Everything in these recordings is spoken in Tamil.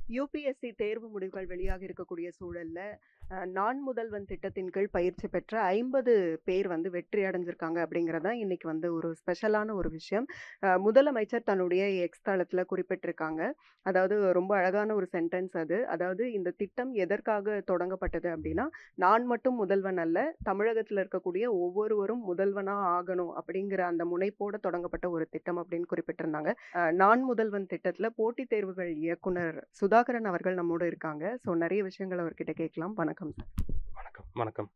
யுபிஎஸ்சி தேர்வு முடிவுகள் வெளியாக இருக்கக்கூடிய சூழல்ல, நான் முதல்வன் திட்டத்தின் கீழ் பயிற்சி பெற்ற 50 பேர் வந்து வெற்றி அடைஞ்சிருக்காங்க அப்படிங்கிறது தான் இன்னைக்கு வந்து ஒரு ஸ்பெஷலான ஒரு விஷயம். முதலமைச்சர் தன்னுடைய எக்ஸ் தளத்துல குறிப்பிட்டிருக்காங்க. அதாவது ரொம்ப அழகான ஒரு சென்டென்ஸ் அது. அதாவது இந்த திட்டம் எதற்காக தொடங்கப்பட்டது அப்படின்னா, நான் மட்டும் முதல்வன் அல்ல, தமிழகத்துல இருக்கக்கூடிய ஒவ்வொருவரும் முதல்வனா ஆகணும் அப்படிங்கிற அந்த முனைப்போட தொடங்கப்பட்ட ஒரு திட்டம் அப்படின்னு குறிப்பிட்டிருந்தாங்க. நான் முதல்வன் திட்டத்துல போட்டித் தேர்வுகள் இயக்குனர் சுதாகரன் அவர்கள் நம்மோட இருக்காங்க. ஸோ நெறைய விஷயங்கள் அவர்கிட்ட கேட்கலாம். வணக்கம் சார். வணக்கம், வணக்கம்.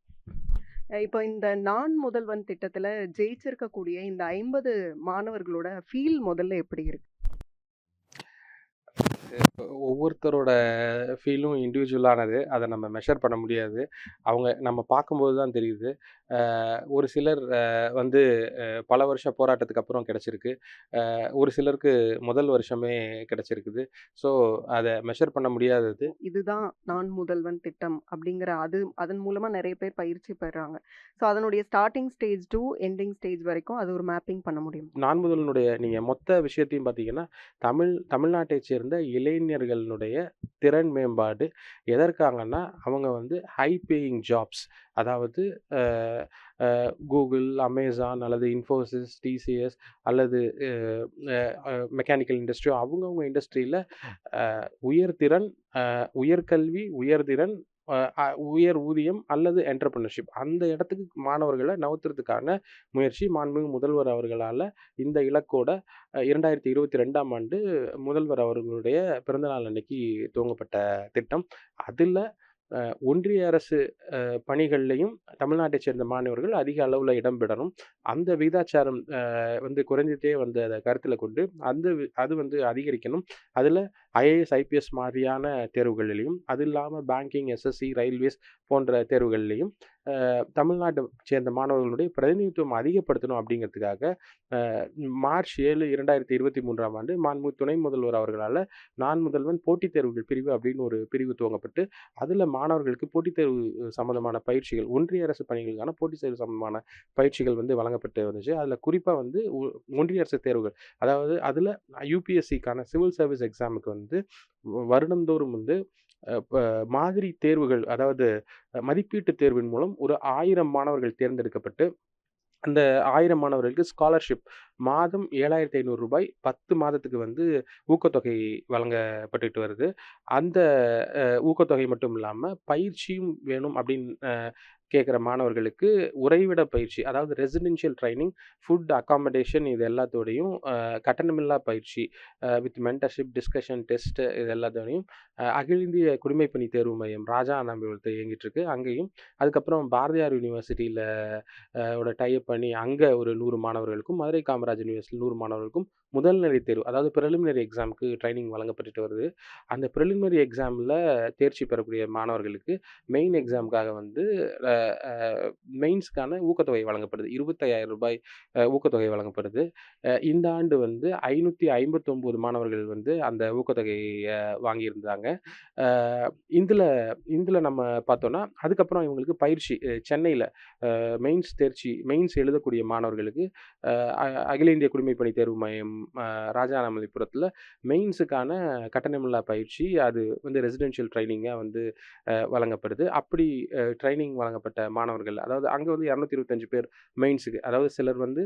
இப்போ இந்த நான் முதல்வன் திட்டத்துல ஜெயிச்சிருக்கக்கூடிய இந்த 50 மாணவர்களோட ஃபீல் முதல்ல எப்படி இருக்கு? ஒவ்வொருத்தரோட ஃபீலும் இண்டிவிஜுவலானது. அத நம்ம மெஷர் பண்ண முடியாது. நம்ம பார்க்கும்போது தான் தெரியுது. ஒரு சிலர் வந்து பல வருஷ போராட்டத்துக்கு அப்புறம் கிடைச்சிருக்கு. ஒரு சிலருக்கு முதல் வருஷமே கிடைச்சிருக்குது. ஸோ அத மெஷர் பண்ண முடியாதது. இதுதான் நான் முதல்வன் திட்டம் அப்படிங்கிற அதன் மூலமா நெறைய பேர் பயிற்சி பெறாங்க. ஸோ அதனுடைய starting stage to ending stage வரைக்கும் அது ஒரு மேப்பிங் பண்ண முடியும். நான் முதல்வனுடைய நீங்க மொத்த விஷயத்தையும் பார்த்தீங்கன்னா, தமிழ்நாட்டைச் சேர்ந்த இளைஞர்களுடைய திறன் மேம்பாடு எதற்காகன்னா, அவங்க வந்து ஹை பேயிங் ஜாப்ஸ் அதாவது அ அ Google, Amazon அல்லது Infosys, TCS அல்லது அ அ மெக்கானிக்கல் இண்டஸ்ட்ரி அவங்கவங்க இண்டஸ்ட்ரியில உயர்திறன், உயர்கல்வி, உயர்திறன், அ அ உயர் ஊதியம் அல்லது என்டர்பிரினர்ஷிப் அந்த இடத்துக்கு மாணவர்கள நவுத்துறதுக்கான முயற்சி மாண்புமிகு முதல்வர் அவர்களால இந்த இலக்கோட 2022ஆம் ஆண்டு முதல்வர் அவர்களுடைய பிறந்தநாள் அன்னைக்கு துவங்கப்பட்ட திட்டம். அதுல ஒன்றிய அரசு பணிகள்லயும் தமிழ்நாட்டைச் சேர்ந்த மாணவர்கள் அதிக அளவுல இடம்பெறணும். அந்த விகிதாச்சாரம் வந்து குறைந்துட்டே வந்தத கருத்தில கொண்டு, அது வந்து அதிகரிக்கணும். அதுல ஐஏஎஸ், ஐபிஎஸ் மாரியான தேர்வுகளிலும், அது இல்லாம பேங்கிங், எஸ்எஸ்சி, ரயில்வேஸ் போன்ற தேர்வுகள்லயும் தமிழ்நாட்ட சேர்ந்த மாணவர்களுடைய பிரதிநிதித்துவம் அதிகப்படுத்தணும் அப்படிங்கிறதுக்காக, மார்ச் 7, 2023ஆம் ஆண்டு மாண்புமிகு துணை முதல்வர் அவர்களால நான் முதல்வன் போட்டித் தேர்வுகள் பிரிவு அப்படின்னு ஒரு பிரிவு துவங்கப்பட்டு, அதுல மாணவர்களுக்கு போட்டித் தேர்வு சம்மந்தமான பயிற்சிகள், ஒன்றிய அரசு பணிகளுக்கான போட்டித் தேர்வு சம்மந்தமான பயிற்சிகள் வந்து வழங்கப்பட்டு வந்துச்சு. அதுல குறிப்பா வந்து ஒன்றிய அரசு தேர்வுகள், அதாவது அதுல யுபிஎஸ்சிக்கான சிவில் சர்வீஸ் எக்ஸாமுக்கு வந்து வருடந்தோறும் வந்து மாதிரி தேர்வுகள், அதாவது மதிப்பீட்டு தேர்வின் மூலம் ஒரு 1000 மாணவர்கள் தேர்ந்தெடுக்கப்பட்டு, அந்த 1000 மாணவர்களுக்கு ஸ்காலர்ஷிப் மாதம் ரூ. 7,500 10 மாதத்துக்கு வந்து ஊக்கத்தொகை வழங்கப்பட்டுட்டு வருது. அந்த ஊக்கத்தொகை மட்டும் இல்லாம, பயிற்சியும் வேணும் அப்படின்னு கேட்குற மாணவர்களுக்கு உறைவிட பயிற்சி, அதாவது ரெசிடென்ஷியல் ட்ரெய்னிங், ஃபுட், அக்காமடேஷன் இது எல்லாத்தோடையும் கட்டணமில்லா பயிற்சி வித் மென்டர்ஷிப், டிஸ்கஷன், டெஸ்ட் இது எல்லாத்தோடையும் அகில இந்திய குடிமைப்பணி தேர்வு மையம் ராஜாண்ணாமலையில் இயங்கிட்டு இருக்கு. அங்கேயும் அதுக்கப்புறம் பாரதியார் யூனிவர்சிட்டியில ஓட டைப் பண்ணி அங்க ஒரு 100 மாணவர்களுக்கும், மதுரை காமராஜர் யூனிவர்சிட்டியில் 100 மாணவர்களுக்கும் முதல்நிலை தேர்வு, அதாவது பிரிலிமினரி எக்ஸாம்க்கு ட்ரெய்னிங் வழங்கப்பட்டுட்டு வருது. அந்த பிரிலிமினரி எக்ஸாம்ல தேர்ச்சி பெறக்கூடிய மாணவர்களுக்கு மெயின் எக்ஸாம்க்காக வந்து அ அ மெயின்ஸ்க்கான ஊக்கத்தொகை வழங்கப்படுது. ரூ. 25,000 ஊக்கத்தொகை வழங்கப்படுது. இந்த ஆண்டு வந்து 559 மாணவர்கள் வந்து அந்த ஊக்கத்தொகைய வாங்கியிருந்தாங்க. அ இதுல இதுல நம்ம பார்த்தோம்னா, அதுக்கப்புறம் இவங்களுக்கு பயிற்சி சென்னையில மெயின்ஸ் எழுதக்கூடிய மாணவர்களுக்கு அ அ அகில இந்திய குடிமைப்பணி தேர்வு மையம் ராஜாண்ணாமலைபுரத்தில மெயின்ஸுக்கான கட்டணமில்லா பயிற்சி, அது வந்து ரெசிடென்ஷியல் ட்ரெய்னிங்கா வந்து வழங்கப்படுது. அப்படி ட்ரெய்னிங் வழங்கப்பட்ட மாணவர்கள், அதாவது அங்க வந்து 225 பேர் மெயின்ஸுக்கு, அதாவது சிலர் வந்து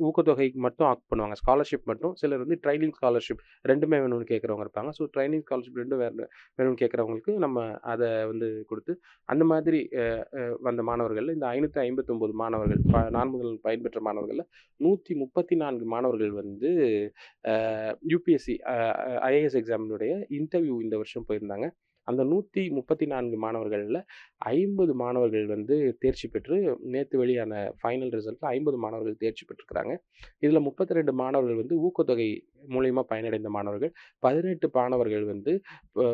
ஊக்கத்தொகைக்கு மட்டும் ஆப்ட் பண்ணுவாங்க. ஸ்காலர்ஷிப் மட்டும். சிலர் வந்து ட்ரெய்னிங் ஸ்காலர்ஷிப் 2மே வேணும்னு கேட்கிறவங்க இருப்பாங்க. ஸோ ட்ரெய்னிங் ஸ்காலர்ஷிப் 2 வேணும்னு கேட்கிறவங்களுக்கு நம்ம அத வந்து குடுத்து, அந்த மாதிரி வந்த மாணவர்கள்ல இந்த 559 மாணவர்கள், நான் முதல் பயன்பெற்ற மாணவர்கள்ல 134 மாணவர்கள் வந்து யுபிஎஸ்சி ஐஏஎஸ் எக்ஸாமினுடைய இன்டர்வியூ இந்த வருஷம் போயிருந்தாங்க. அந்த 134 மாணவர்கள்ல 50 மாணவர்கள் வந்து தேர்ச்சி பெற்று, நேத்து வெளியான ஃபைனல் ரிசல்ட்ல 50 மாணவர்கள் தேர்ச்சி பெற்றிருக்கிறாங்க. இதுல 32 மாணவர்கள் வந்து ஊக்கத்தொகை மூலியமா பயனடைந்த மாணவர்கள். 18 மாணவர்கள் வந்து அ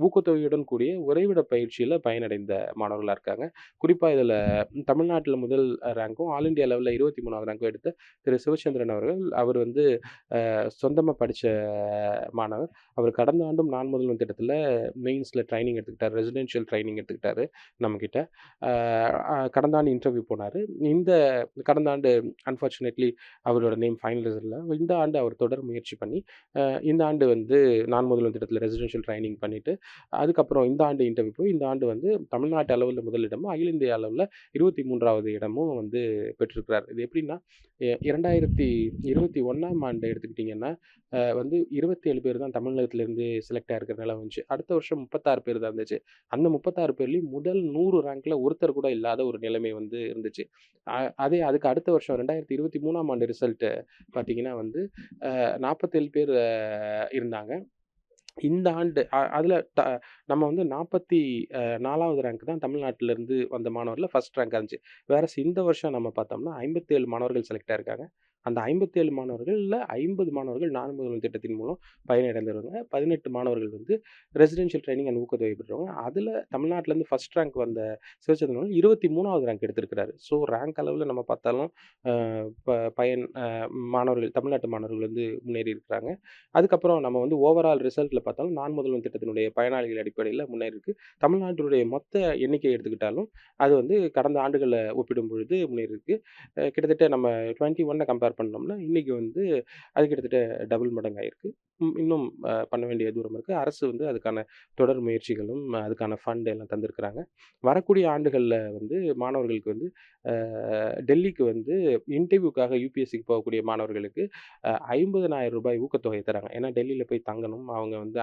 ஊக்கத்தொகையுடன் கூடிய உறைவிட பயிற்சியில பயனடைந்த மாணவர்களா இருக்காங்க. குறிப்பா இதுல தமிழ்நாட்டுல முதல் ரேங்க்கும், ஆல் இண்டியா லெவல்ல 23வது ரேங்க்கும் எடுத்த திரு சிவச்சந்திரன் அவர்கள், அவர் வந்து சொந்தமா படிச்ச மாணவர். அவர் கடந்த ஆண்டும் நான் முதல்வன் திட்டத்தில மெயின்ஸ்ல ட்ரெய்னிங் எடுத்துக்கிட்டாரு. ரெசிடென்ஷியல் ட்ரெய்னிங் எடுத்துக்கிட்டாரு நம்மகிட்ட. அ அ கடந்த ஆண்டு இன்டர்வியூ போனாரு. கடந்த ஆண்டு அன்பார்ச்சுனேட்லி அவரோட நேம் ஃபைனல் ரிசல்ட்ல. இந்த ஆண்டு அவர் தொடர் முயற்சி பண்ணி இந்த ஆண்டு வந்து நான் முதல்வன் திட்டத்தில் ரெசிடென்ஷியல் ட்ரைனிங் பண்ணிவிட்டு அதுக்கப்புறம் இந்த ஆண்டு இன்டர்வியூ போய் இந்த ஆண்டு வந்து தமிழ்நாட்டு அளவில் முதலிடமும் அகில இந்திய அளவில் 23வது இடமும் வந்து பெற்றிருக்கிறார். இது எப்படின்னா 2021ஆம் ஆண்டு எடுத்துக்கிட்டிங்கன்னா வந்து 27 பேர் தான் தமிழகத்திலேருந்து செலக்ட் ஆகிருக்கிற நிலை வந்துச்சு. அடுத்த வருஷம் 36 பேர் தான் இருந்துச்சு. அந்த 36 பேர்லேயும் முதல் 100 ரேங்க்கில் ஒருத்தர் கூட இல்லாத ஒரு நிலைமை வந்து இருந்துச்சு. அதுக்கு அடுத்த வருஷம் 2023ஆம் ஆண்டு ரிசல்ட்டு பார்த்தீங்கன்னா வந்து 47 பேர் இருந்தாங்க. இந்த ஆண்டு அதில் நம்ம வந்து 44வது ரேங்க் தான் தமிழ்நாட்டிலேருந்து வந்த மாணவரில் ஃபர்ஸ்ட் ரேங்காக இருந்துச்சு. இந்த வருஷம் நம்ம பார்த்தோம்னா 57 மாணவர்கள் செலக்ட் ஆகிருக்காங்க. அந்த 57 மாணவர்களில் 50 மாணவர்கள் நான் முதல்வன் திட்டத்தின் மூலம் பயனடைந்தவங்க. 18 மாணவர்கள் வந்து ரெசிடென்ஷியல் ட்ரைனிங் அண்ட் ஊக்கத்தொகை பெற்றவங்க. அதில் தமிழ்நாட்டிலேருந்து ஃபர்ஸ்ட் ரேங்க் வந்த சிவச்சந்திரன் 23வது ரேங்க் எடுத்திருக்கிறாரு. ஸோ ரேங்க் அளவில் நம்ம பார்த்தாலும் மாணவர்கள் தமிழ்நாட்டு மாணவர்கள் வந்து முன்னேறி இருக்கிறாங்க. அதுக்கப்புறம் நம்ம வந்து ஓவரால் ரிசல்ட்டில் பார்த்தாலும் நான் முதல்வன் திட்டத்தினுடைய பயனாளிகள் அடிப்படையில் முன்னேறி இருக்கு. தமிழ்நாட்டினுடைய மொத்த எண்ணிக்கை எடுத்துக்கிட்டாலும் அது வந்து கடந்த ஆண்டுகளை ஒப்பிடும் பொழுது முன்னேறி இருக்கு. கிட்டத்தட்ட நம்ம 21 கம்பேர் பண்ணோம்னா இன்னைக்கு வந்து அது கிட்டத்தட்ட டபுள் மடங்காயிருக்கு. இன்னும் பண்ண வேண்டிய தூரம் இருக்குது. அரசு வந்து அதுக்கான தொடர் முயற்சிகளும் அதுக்கான ஃபண்ட் எல்லாம் தந்திருக்கிறாங்க. வரக்கூடிய ஆண்டுகளில் வந்து மாணவர்களுக்கு வந்து டெல்லிக்கு வந்து இன்டர்வியூக்காக யூபிஎஸ்சிக்கு போகக்கூடிய மாணவர்களுக்கு 50,000 ரூபாய் ஊக்கத்தொகை தராங்க. ஏன்னா டெல்லியில் போய் தங்கணும். அவங்க வந்து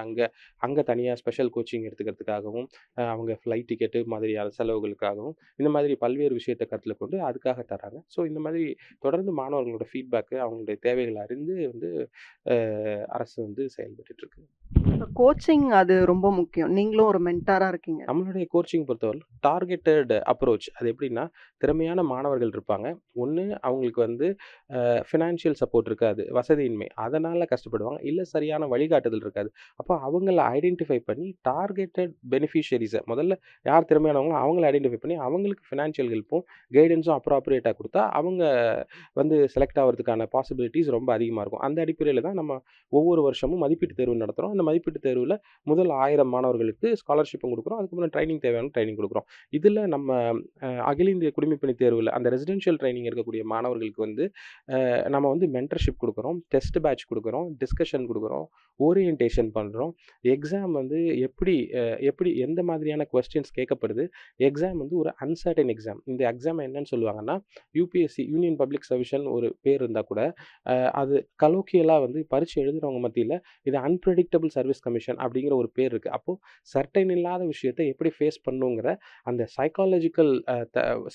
அங்கே தனியாக ஸ்பெஷல் கோச்சிங் எடுத்துக்கிறதுக்காகவும் அவங்க ஃப்ளைட் டிக்கெட்டு மாதிரியான செலவுகளுக்காகவும் இந்த மாதிரி பல்வேறு விஷயத்தை கருத்தில் கொண்டு அதுக்காக தராங்க. ஸோ இந்த மாதிரி தொடர்ந்து மாணவர்களோட ஃபீட்பேக்கு அவங்களுடைய தேவைகளை அறிந்து வந்து அரசு வந்து செயல்பட்டுருக்கு. கோச்சிங் அது ரொம்ப முக்கியம். நீங்களும் ஒரு மென்டாரா இருக்கீங்க. நம்மளுடைய கோச்சிங் பொறுத்தவரை டார்கெட்டட் அப்ரோச். அது எப்படின்னா திறமையான மாணவர்கள் இருப்பாங்க. ஒன்று அவங்களுக்கு வந்து ஃபினான்ஷியல் சப்போர்ட் இருக்காது, வசதியின்மை, அதனால் கஷ்டப்படுவாங்க. இல்லை சரியான வழிகாட்டுதல் இருக்காது. அப்போ அவங்கள ஐடென்டிஃபை பண்ணி டார்கெட்டட் பெனிஃபிஷியரிஸை முதல்ல யார் திறமையானவங்களோ அவங்கள ஐடென்டிஃபை பண்ணி அவங்களுக்கு ஃபினான்ஷியல் ஹெல்ப்பும் கைடன்ஸும் அப்ராப்ரியேட்டாக கொடுத்தா அவங்க வந்து செலக்ட் ஆகிறதுக்கான பாசிபிலிட்டிஸ் ரொம்ப அதிகமாக இருக்கும். அந்த அடிப்படையில் தான் நம்ம ஒவ்வொரு வருஷமும் மதிப்பீட்டு தேர்வு நடத்துகிறோம். அந்த மதிப்பீட்டு தேர்வில் முதல் 1000 மாணவர்களுக்கு ஸ்காலர்ஷிப்பும் கொடுக்குறோம். அதுக்கப்புறம் ட்ரைனிங் தேவையான ட்ரைனிங் கொடுக்குறோம். இதில் நம்ம அகில இந்திய குடிமைப்பணி தேர்வில் அந்த ரெசிடென்ஷியல் ட்ரைனிங் இருக்கக்கூடிய மாணவர்களுக்கு வந்து நம்ம வந்து மென்டர்ஷிப் கொடுக்குறோம், டெஸ்ட் பேட்ச் கொடுக்குறோம், டிஸ்கஷன் கொடுக்குறோம், ஓரியன்டேஷன் பண்ணுறோம். எக்ஸாம் வந்து எப்படி எந்த மாதிரியான கொஸ்டின்ஸ் கேட்கப்படுது. எக்ஸாம் வந்து ஒரு அன்சர்டன் எக்ஸாம். இந்த எக்ஸாம் என்னன்னு சொல்லுவாங்கன்னா யூபிஎஸ்சி யூனியன் பப்ளிக் சர்வீஸ் ஒரு பேர் இருந்தால் கூட அது கலோக்கியலாக வந்து பரீட்சை எழுதுகிறவங்க மத்தியில் இது அன்பிரடிக்டபிள் சர்வீஸ் கமிஷன் அப்படிங்கிற ஒரு பேர் இருக்குது. அப்போது சர்டைன் இல்லாத விஷயத்தை எப்படி ஃபேஸ் பண்ணுங்கிற அந்த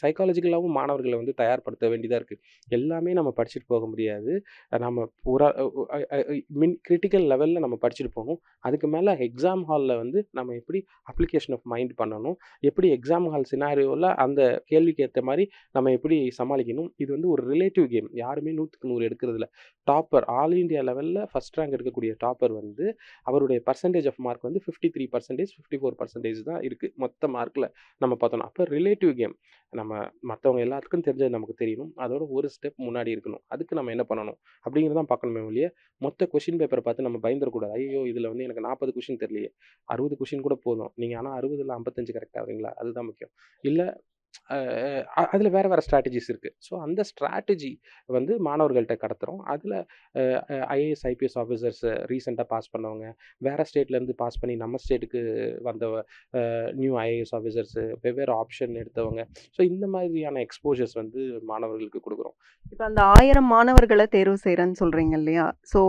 சைக்காலஜிக்கலாகவும் மாணவர்களை வந்து தயார்படுத்த வேண்டியதாக இருக்குது. எல்லாமே நம்ம படிச்சுட்டு போக முடியாது. நம்ம கிரிட்டிக்கல் லெவலில் நம்ம படிச்சுட்டு போகணும். அதுக்கு மேலே எக்ஸாம் ஹாலில் வந்து நம்ம எப்படி அப்ளிகேஷன் ஆஃப் மைண்ட் பண்ணணும், எப்படி எக்ஸாம் ஹால் சினாரியோவில் அந்த கேள்விக்கு ஏற்ற மாதிரி நம்ம எப்படி சமாளிக்கணும். இது வந்து ஒரு ரிலேட்டிவ் கேம். யாருமே 100க்கு 100 எடுக்கிறதுல டாப்பர் ஆல் இண்டியா லெவலில் ஃபஸ்ட் ரேங்க் எடுக்கக்கூடிய டாப்பர் வந்து அவருடைய பர்சன்டேஜ் ஆஃப் மார்க் வந்து 53%, 54% தான் இருக்குது மொத்த மார்க்கில் நம்ம பார்த்தோம்னா. அப்போ ரிலேட்டிவ் கேம். நம்ம மற்றவங்க எல்லாத்துக்கும் தெரிஞ்சது நமக்கு தெரியணும். அதோட ஒரு ஸ்டெப் முன்னாடி இருக்கணும். அதுக்கு நம்ம என்ன பண்ணணும் அப்படிங்கிறத தான் பார்க்கணுமே ஒழிய மொத்த கொஷின் பேப்பரை பார்த்து நம்ம பயந்துடக்கூடாது. ஐயோ இதில் வந்து எனக்கு 40 கொஷின் தெரியலையே, 60 கொஷின் கூட போதும். நீங்கள் ஆனால் 60ல் 55 கரெக்டாக வரீங்களா, அதுதான் முக்கியம். இல்லை அதில் வேறு ஸ்ட்ராட்டஜிஸ் இருக்குது. ஸோ அந்த ஸ்ட்ராட்டஜி வந்து மாணவர்கள்ட்ட கடத்துகிறோம். அதில் ஐஏஎஸ் ஐபிஎஸ் ஆஃபீஸர்ஸ் ரீசெண்டாக பாஸ் பண்ணவங்க, வேறு ஸ்டேட்லேருந்து பாஸ் பண்ணி நம்ம ஸ்டேட்டுக்கு வந்த நியூ ஐஏஎஸ் ஆஃபீஸர்ஸு, வெவ்வேறு ஆப்ஷன் எடுத்தவங்க. ஸோ இந்த மாதிரியான எக்ஸ்போஜர்ஸ் வந்து மாணவர்களுக்கு கொடுக்குறோம். இப்போ அந்த 1000 மாணவர்களை தேர்வு செய்கிறேன்னு சொல்கிறீங்க இல்லையா? ஸோ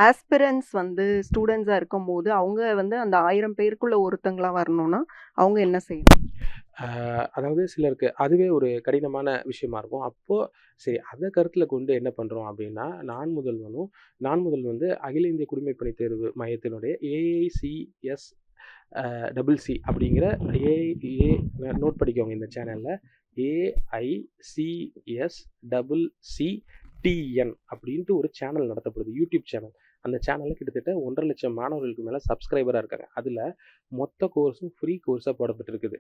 ஆஸ்பிரன்ஸ் வந்து ஸ்டூடெண்ட்ஸாக இருக்கும்போது அவங்க வந்து அந்த 1000 பேருக்குள்ளே ஒருத்தங்களாக வரணும்னா அவங்க என்ன செய்யணும்? அதாவது சிலருக்கு அதுவே ஒரு கடினமான விஷயமா இருக்கும். அப்போது சரி அதை கருத்தில் கொண்டு என்ன பண்ணுறோம் அப்படின்னா நான் முதல்வன் வந்து அகில இந்திய குடிமைப்பணி தேர்வு மையத்தினுடைய AICS CC அப்படிங்கிற நோட் பண்ணிக்கோங்க இந்த சேனலில் AICS CCTN அப்படின்ட்டு ஒரு சேனல் நடத்தப்படுது, யூடியூப் சேனல். அந்த சேனலில் கிட்டத்தட்ட 1.5 லட்சம் மாணவர்களுக்கு மேலே சப்ஸ்கிரைபராக இருக்காங்க. அதில் மொத்த கோர்ஸும் ஃப்ரீ கோர்ஸாக போடப்பட்டிருக்குது.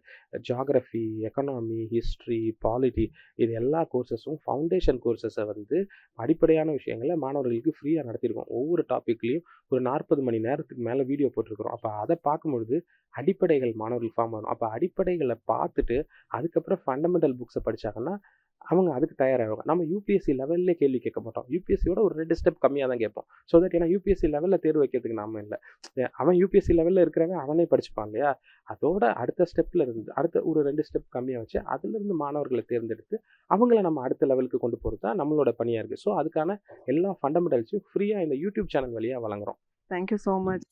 ஜியாகிரஃபி, எக்கனாமி, ஹிஸ்ட்ரி, பாலிட்டி, இது எல்லா கோர்சஸும் ஃபவுண்டேஷன் கோர்சஸை வந்து அடிப்படையான விஷயங்களை மாணவர்களுக்கு ஃப்ரீயாக நடத்தியிருக்கோம். ஒவ்வொரு டாப்பிக்லேயும் ஒரு 40 மணி நேரத்துக்கு மேலே வீடியோ போட்டிருக்கிறோம். அப்போ அதை பார்க்கும்பொழுது அடிப்படைகள் மாணவர்கள் ஃபார்ம் ஆகணும். அப்போ அடிப்படைகளை பார்த்துட்டு அதுக்கப்புறம் ஃபண்டமெண்டல் புக்ஸை படித்தாங்கன்னா அவங்க அதுக்கு தயாராகிடுவாங்க. நம்ம யூபிஎஸ்சி லெவல்லே கேள்வி கேட்க மாட்டோம். யூபிஎஸ்சியோட ஒரு 2 ஸ்டெப் கம்மியாக தான் கேட்போம். ஸோ தட் ஏன்னா யூபிஎஸ்சி லெவலில் தேர்வு வைக்கிறதுக்கு நாம இல்லை. அவன் யூபிஎஸ்சி லெவலில் இருக்கிறவன் அவனே படிச்சுப்பான் இல்லையா? அதோட அடுத்த ஸ்டெப்பில் இருந்து அடுத்த ஒரு 2 ஸ்டெப் கம்மியாக வச்சு அதிலிருந்து மாணவர்களை தேர்ந்தெடுத்து அவங்கள நம்ம அடுத்த லெவலுக்கு கொண்டு போகிறது தான் நம்மளோட பணியாக இருக்குது. ஸோ அதுக்கான எல்லா ஃபண்டமெண்டல்ஸையும் ஃப்ரீயாக இந்த யூடியூப் சேனல் வழியாக வழங்குறோம். Thank you so much.